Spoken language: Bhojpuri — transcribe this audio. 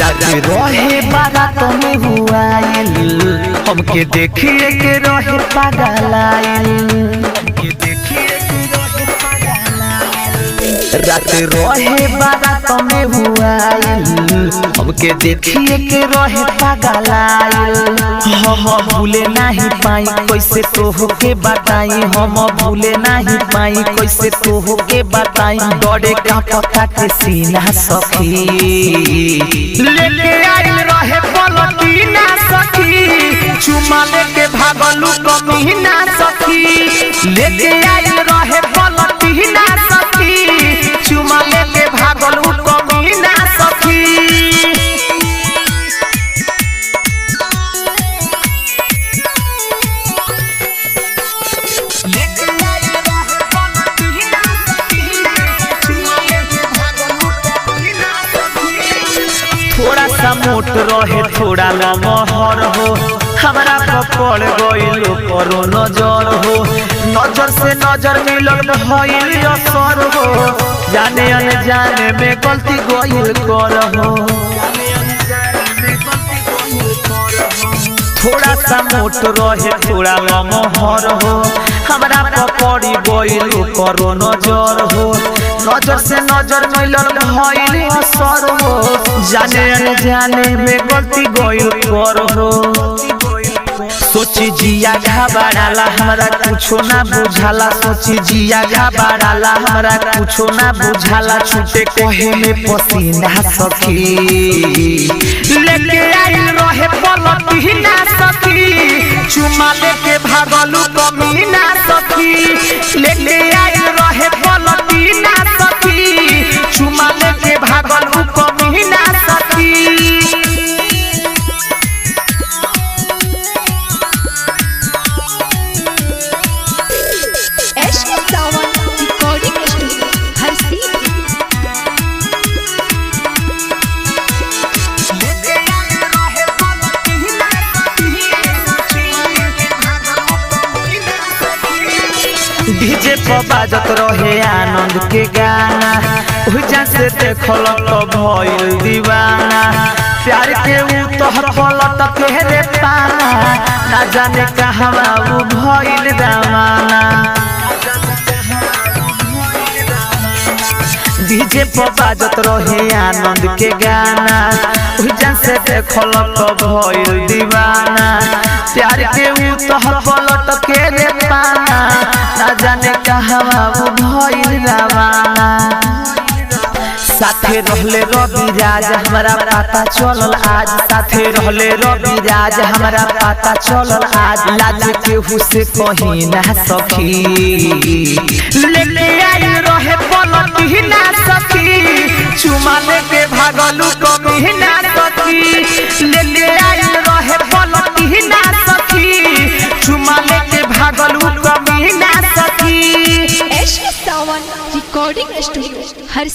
रात रहे बारात में हुआ हमके देखिए के रहे पागलाइल रात रहे बारात में हुआ हमके देखिए के रहे पागलाइल हम भूले नहीं पाई कैसे तोह के बताई हम भूले नहीं पाई कैसे तोह के बताई डरे का पता के सीना सखी लेके आई रहे पलटीना सखी चुमा लेके भागलू कमीना सखी लेके आई रहे पलटीना सखी चुमा लेके भागलू कमीना सखी थोड़ा सा मोट रहे थोड़ा लमहर हो हमारा पकड़ गइल करो नजर हो नजर से नजर मिलल भइल असर हो जाने अनजाने में गलती गइल कर हो थोड़ा सा मोट रहे थोड़ा लमहर हो हमारा पकड़ी गइल करो नजर हो नजर से नजर मिलल भइल असर हो जाने अनजाने में गलती गइल कर हो सोची जिया घबराला हमरा कुछो ना बुझाला सोची जिया घबराला हमरा कुछो ना बुझाला छूटे कहे में पसीना सखी लेके आई रहे पलटीना सखी चुमा लेके भागलू कमीना सखी लेके आई रहे पलटीना सखी चुमा लेके भागलू कमीना सखी डीजे पर बाजत रहे आनंद के गाना हुजा से देखल तो भइल दीवाना प्यार के ऊ तोहर पलट के रे पाना ना जाने कहवा ऊ भइल दीवाना डीजे पर बाजत रहे आनंद के गाना हुजा से देखल तो भइल दीवाना प्यार के ऊ तोहर पलट के रे पाना ना जाने कहवा वो भइल रवाना साथे रहले रविराज हमारा पता चलल आज साथे रहले रविराज हमारा पता चलल आज लाज केहू से कहीं ना सखी लेके आई रहे पलटीना सखी चुमा लेके भागलू कमीना सखी लेके आई रहे पलटीना सखी चुमा लेके भागलू कमीना सखी रिकॉर्डिंग स्टूडियो हर